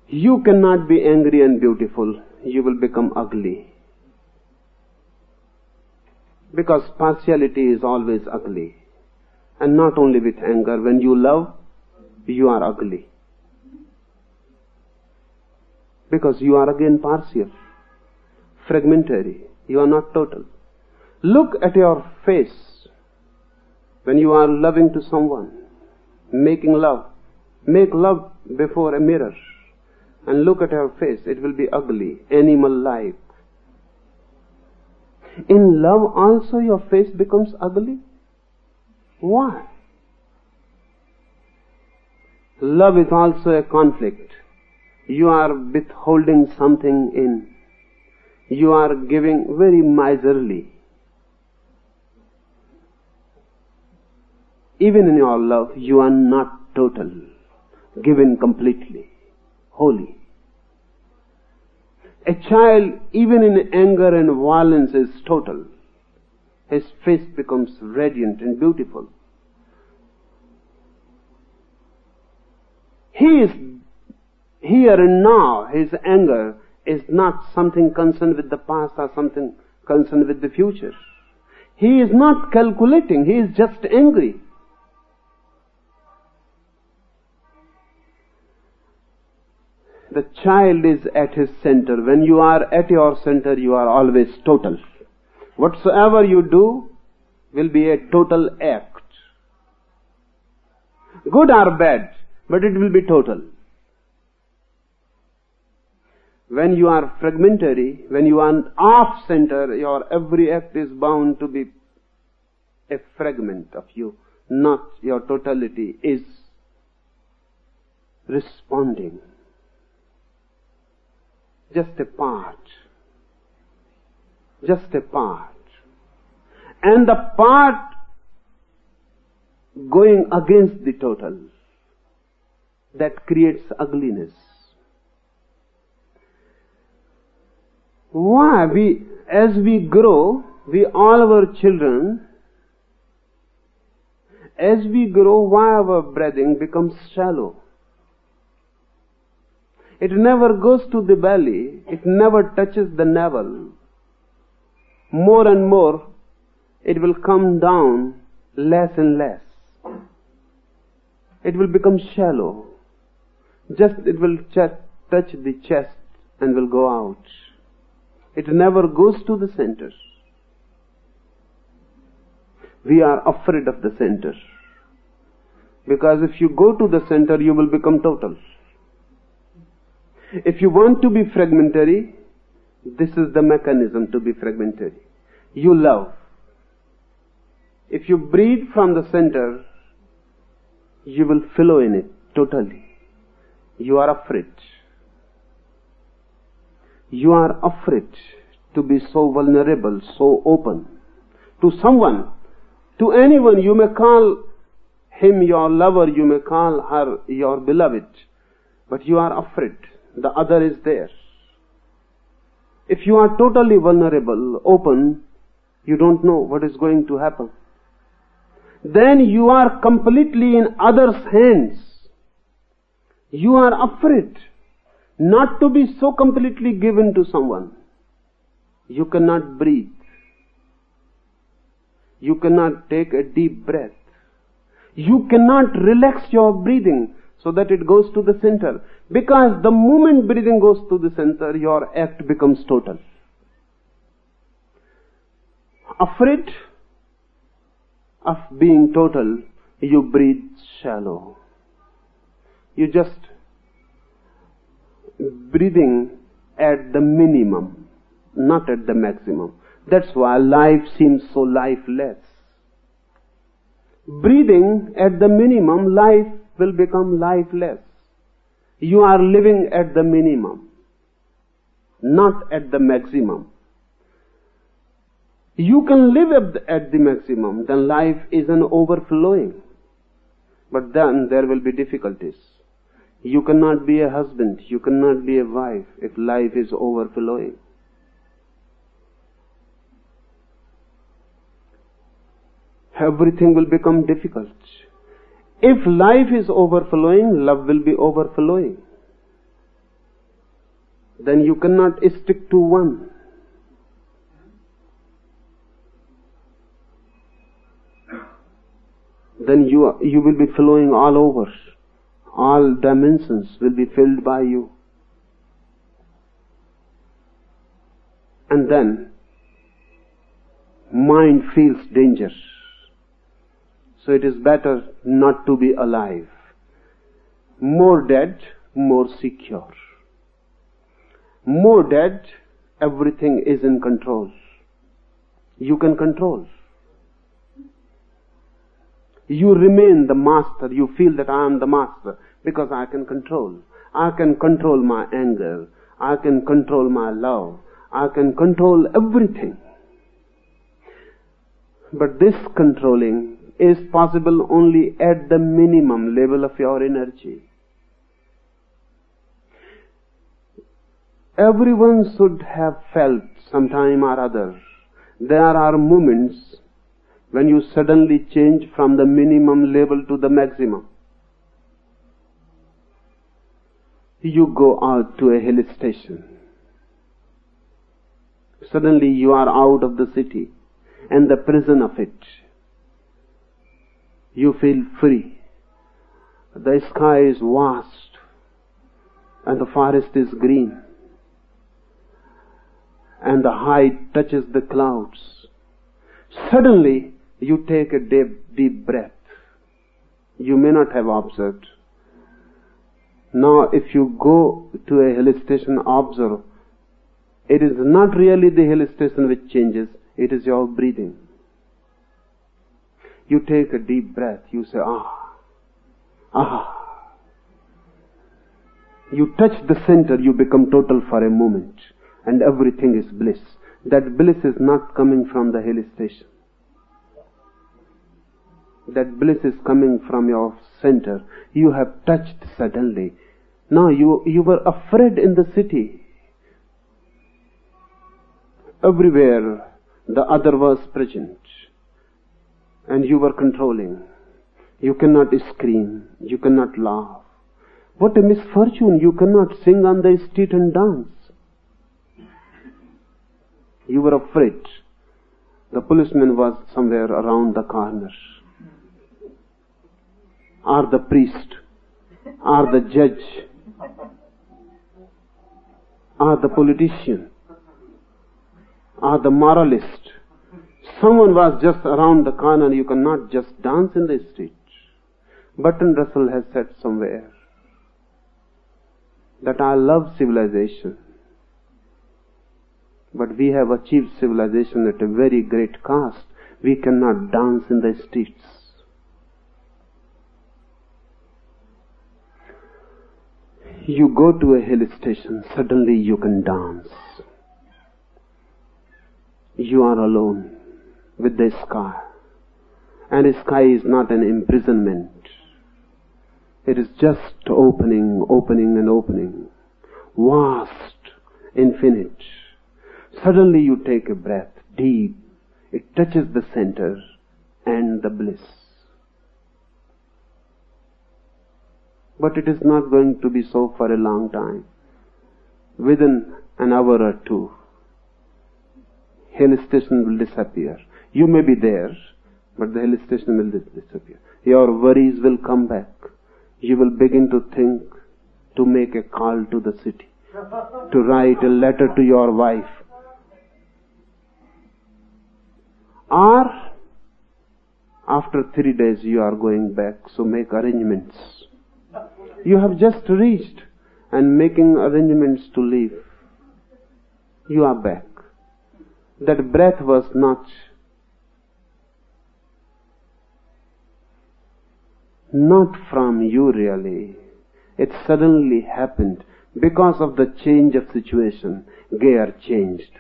You cannot be angry and beautiful. You will become ugly. Because partiality is always ugly. And not only with anger. When you love, you are ugly. Because you are again partial, fragmentary. You are not total. Look at your face when you are loving to someone, making love. Make love before a mirror and look at your face. It will be ugly, animal-like. In love also your face becomes ugly. Why? Love is also a conflict. You are withholding something in. You are giving very miserly. Even in your love, you are not total, given completely, wholly. A child, even in anger and violence, is total. His face becomes radiant and beautiful. He is here and now. His anger is not something concerned with the past or something concerned with the future. He is not calculating. He is just angry. The child is at his center. When you are at your center, you are always total. Whatsoever you do will be a total act. Good or bad, but it will be total. When you are fragmentary, when you are off center, your every act is bound to be a fragment of you, not your totality is responding. Just a part. Just a part. And the part going against the total, that creates ugliness. Why? As we grow, all our children, as we grow, why our breathing becomes shallow? It never goes to the belly. It never touches the navel. More and more, it will come down less and less. It will become shallow. Just it will touch the chest and will go out. It never goes to the center. We are afraid of the center. Because if you go to the center, you will become total. If you want to be fragmentary, this is the mechanism to be fragmentary. You love. If you breathe from the center, you will flow in it totally. You are afraid. You are afraid to be so vulnerable, so open. To someone, to anyone, you may call him your lover, you may call her your beloved, but you are afraid. The other is there. If you are totally vulnerable, open, you don't know what is going to happen. Then you are completely in others' hands. You are afraid not to be so completely given to someone. You cannot breathe. You cannot take a deep breath. You cannot relax your breathing so that it goes to the center. Because the moment breathing goes to the center, your act becomes total. Afraid of being total, you breathe shallow. You just breathing at the minimum, not at the maximum. That's why life seems so lifeless. Breathing at the minimum, life will become lifeless. You are living at the minimum, not at the maximum. You can live at the maximum, then life is an overflowing. But then there will be difficulties. You cannot be a husband, you cannot be a wife if life is overflowing. Everything will become difficult. If life is overflowing, love will be overflowing. then you cannot stick to one. Then you will be flowing all over. All dimensions will be filled by you. And then mind feels danger. So it is better not to be alive. More dead, more secure. More dead, everything is in control. You can control. You remain the master. You feel that I am the master because I can control. I can control my anger. I can control my love. I can control everything. But this controlling is possible only at the minimum level of your energy. Everyone should have felt sometime or other. There are moments when you suddenly change from the minimum level to the maximum. You go out to a hill station. Suddenly you are out of the city and the prison of it. You feel free. The sky is vast and the forest is green and the height touches the clouds. Suddenly you take a deep breath. You may not have observed. Now if you go to a hill station, observe. It is not really the hill station which changes, it is your breathing. You take a deep breath, you say, ah, ah. You touch the center, you become total for a moment, and everything is bliss. That bliss is not coming from the hill station. That bliss is coming from your center. You have touched suddenly. Now you were afraid in the city. Everywhere the other was present. And you were controlling. You cannot scream. You cannot laugh. What a misfortune. You cannot sing on the street and dance. You were afraid. The policeman was somewhere around the corner. Or the priest. Or the judge. Or the politician. Or the moralist. Someone was just around the corner. You cannot just dance in the street. Bertrand Russell has said somewhere that I love civilization, but we have achieved civilization at a very great cost. We cannot dance in the streets. You go to a hill station, suddenly you can dance. You are alone with the sky. And the sky is not an imprisonment. It is just opening, opening and opening. Vast, infinite. Suddenly you take a breath, deep. It touches the center and the bliss. But it is not going to be so for a long time. Within an hour or two, hill station will disappear. You may be there, but the hill station will disappear. Your worries will come back. You will begin to think, to make a call to the city, to write a letter to your wife. Or, after 3 days you are going back, so make arrangements. You have just reached and making arrangements to leave. You are back. That breath was not from you really. It suddenly happened because of the change of situation. Gear changed.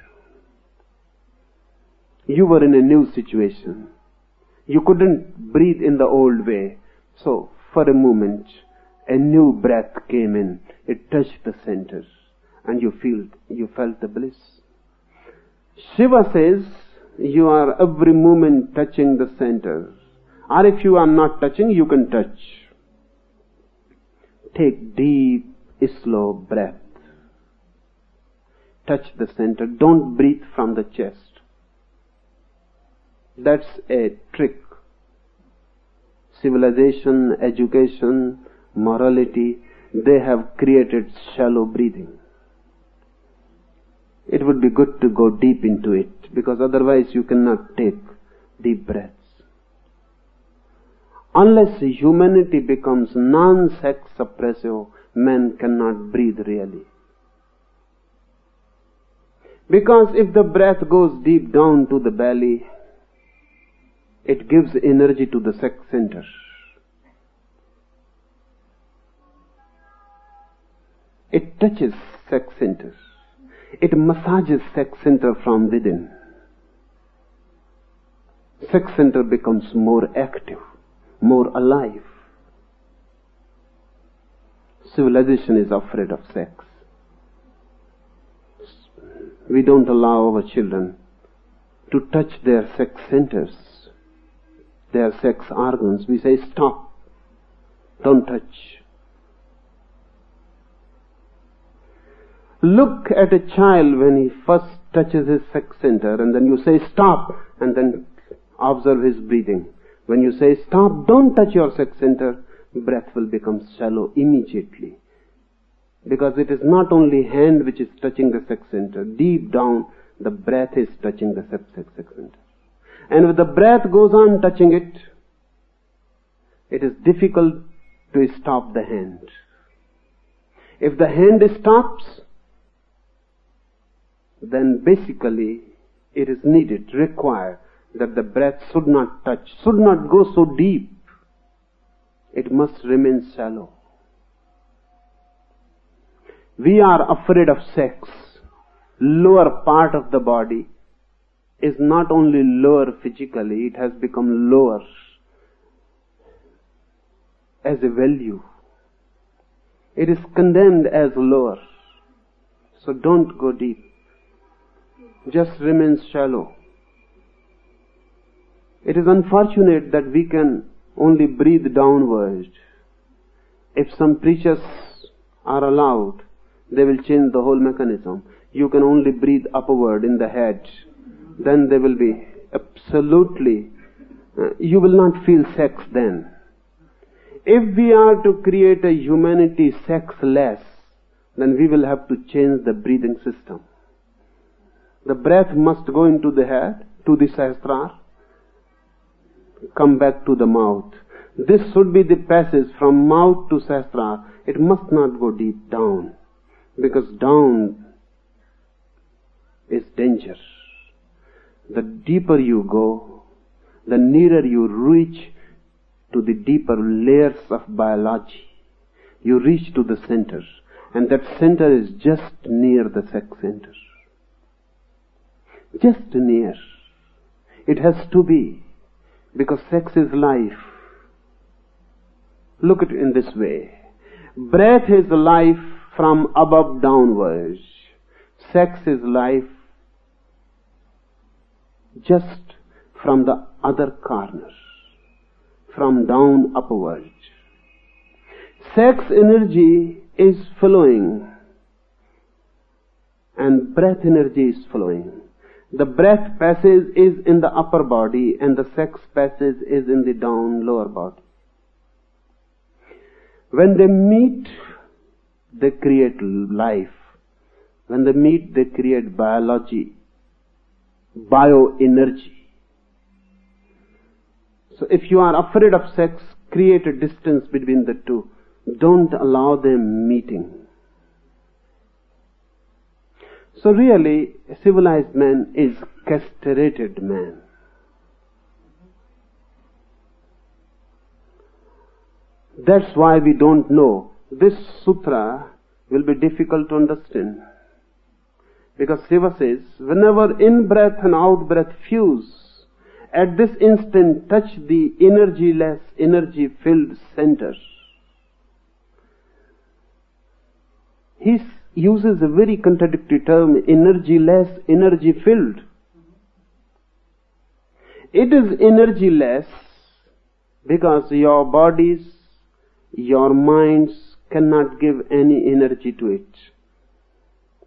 You were in a new situation. You couldn't breathe in the old way. So, for a moment, a new breath came in. It touched the center. And you felt the bliss. Shiva says, you are every moment touching the center. Or if you are not touching, you can touch. Take deep, slow breath. touch the center. Don't breathe from the chest. That's a trick. Civilization, education, morality, they have created shallow breathing. It would be good to go deep into it, because otherwise you cannot take deep breaths. Unless humanity becomes non-sex suppressive, man cannot breathe really. Because if the breath goes deep down to the belly, it gives energy to the sex center. It touches sex center. It massages sex center from within. Sex center becomes more active, more alive. Civilization is afraid of sex. We don't allow our children to touch their sex centers, their sex organs. We say, stop, don't touch. Look at a child when he first touches his sex center, and then you say, stop, and then observe his breathing. When you say, stop, don't touch your sex center, breath will become shallow immediately. Because it is not only hand which is touching the sex center. Deep down, the breath is touching the sex center. And if the breath goes on touching it, it is difficult to stop the hand. If the hand stops, then basically it is needed, required, that the breath should not touch, should not go so deep. It must remain shallow. We are afraid of sex. Lower part of the body is not only lower physically, it has become lower as a value. It is condemned as lower. So don't go deep. Just remain shallow. It is unfortunate that we can only breathe downward. If some preachers are allowed, they will change the whole mechanism. You can only breathe upward in the head. Then there will be absolutely, you will not feel sex then. If we are to create a humanity sexless, then we will have to change the breathing system. The breath must go into the head, to the sahasrara, come back to the mouth. This should be the passage from mouth to sahasrara. It must not go deep down, because down is danger. The deeper you go, the nearer you reach to the deeper layers of biology. You reach to the center, and that center is just near the sex center. Just near. It has to be, because sex is life. Look at it in this way. Breath is life from above downwards. Sex is life just from the other corner, from down upwards. Sex energy is flowing and breath energy is flowing. The breath passage is in the upper body and the sex passage is in the down lower body. When they meet, they create life. When they meet, they create biology, bioenergy. So if you are afraid of sex, create a distance between the two. Don't allow them meeting. So really, a civilized man is castrated man. That's why we don't know. This sutra will be difficult to understand. Because Shiva says, whenever in-breath and out-breath fuse, at this instant touch the energy-less, energy-filled center. He uses a very contradictory term, energy-less, energy-filled. It is energy-less because your bodies, your minds cannot give any energy to it.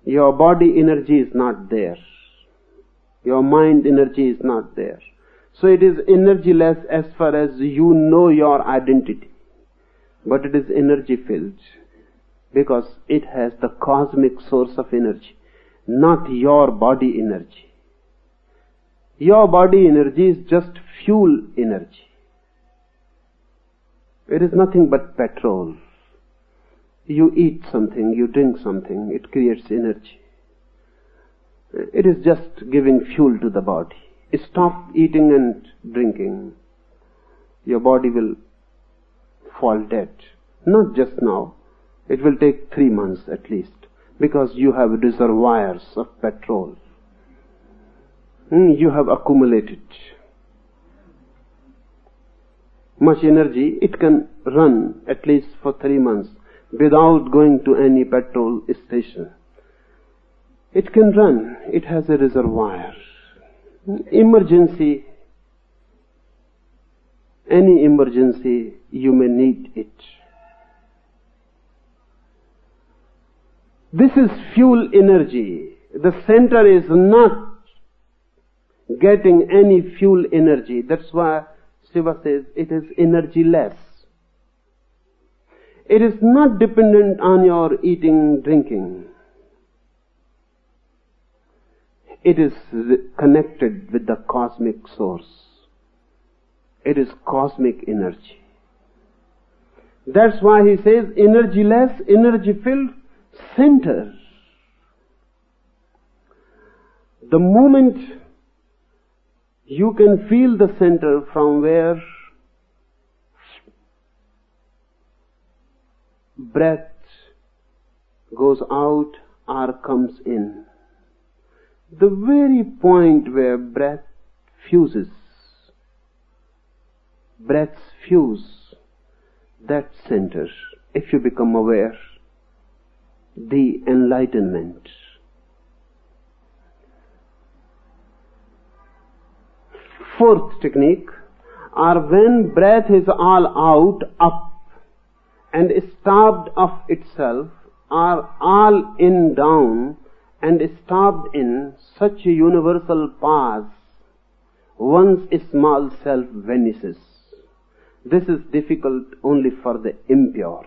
Your body energy is not there. Your mind energy is not there. So it is energyless as far as you know your identity. But it is energy filled because it has the cosmic source of energy, not your body energy. Your body energy is just fuel energy. It is nothing but petrol. You eat something, you drink something, it creates energy. It is just giving fuel to the body. Stop eating and drinking. Your body will fall dead. Not just now. It will take 3 months at least, because you have reservoirs of petrol. You have accumulated much energy. It can run at least for 3 months without going to any petrol station. It can run. It has a reservoir. Emergency, any emergency, you may need it. This is fuel energy. The center is not getting any fuel energy. That's why Shiva says it is energyless. It is not dependent on your eating, drinking. It is connected with the cosmic source. It is cosmic energy. That's why he says energyless, energy-filled, center. The moment you can feel the center from where breath goes out or comes in, the very point where breath fuses, breaths fuse, that center, if you become aware, the enlightenment. Fourth technique, or when breath is all out, up, and stopped of itself, or all in, down, and stopped in such a universal pause, one's small self vanishes. This is difficult only for the impure.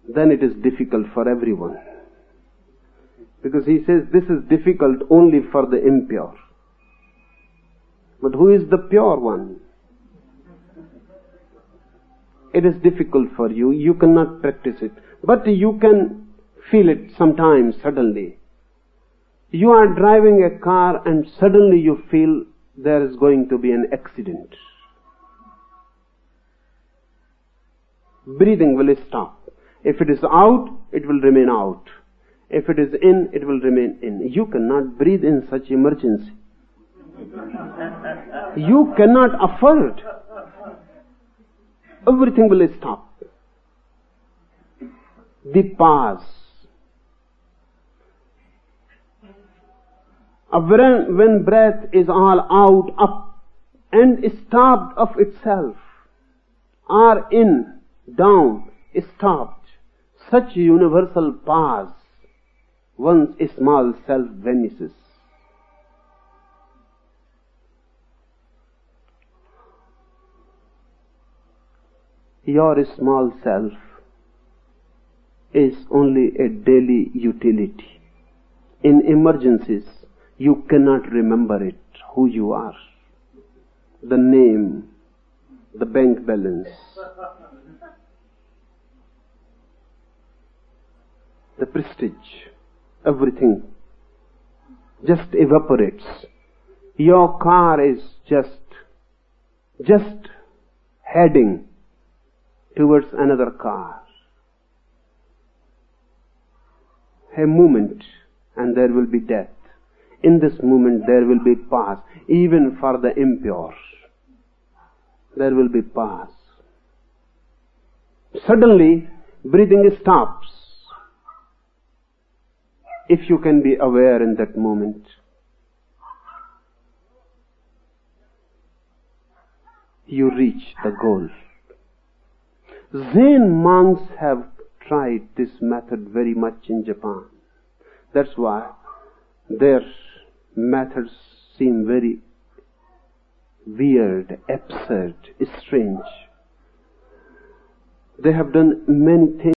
Then it is difficult for everyone. Because he says this is difficult only for the impure. But who is the pure one? It is difficult for you. You cannot practice it. But you can feel it sometimes, suddenly. You are driving a car and suddenly you feel there is going to be an accident. Breathing will stop. If it is out, it will remain out. If it is in, it will remain in. You cannot breathe in such emergency. You cannot afford. Everything will stop. The pause. When breath is all out, up, and stopped of itself, or in, down, stopped, such universal pause, one's small self vanishes. Your small self is only a daily utility. In emergencies, you cannot remember it, who you are. The name, the bank balance, the prestige, everything just evaporates. Your car is just heading towards another car. A moment and there will be death. In this moment there will be pause. Even for the impure, there will be pause. Suddenly, breathing stops. If you can be aware in that moment, you reach the goal. Zen monks have tried this method very much in Japan. That's why their methods seem very weird, absurd, strange. They have done many things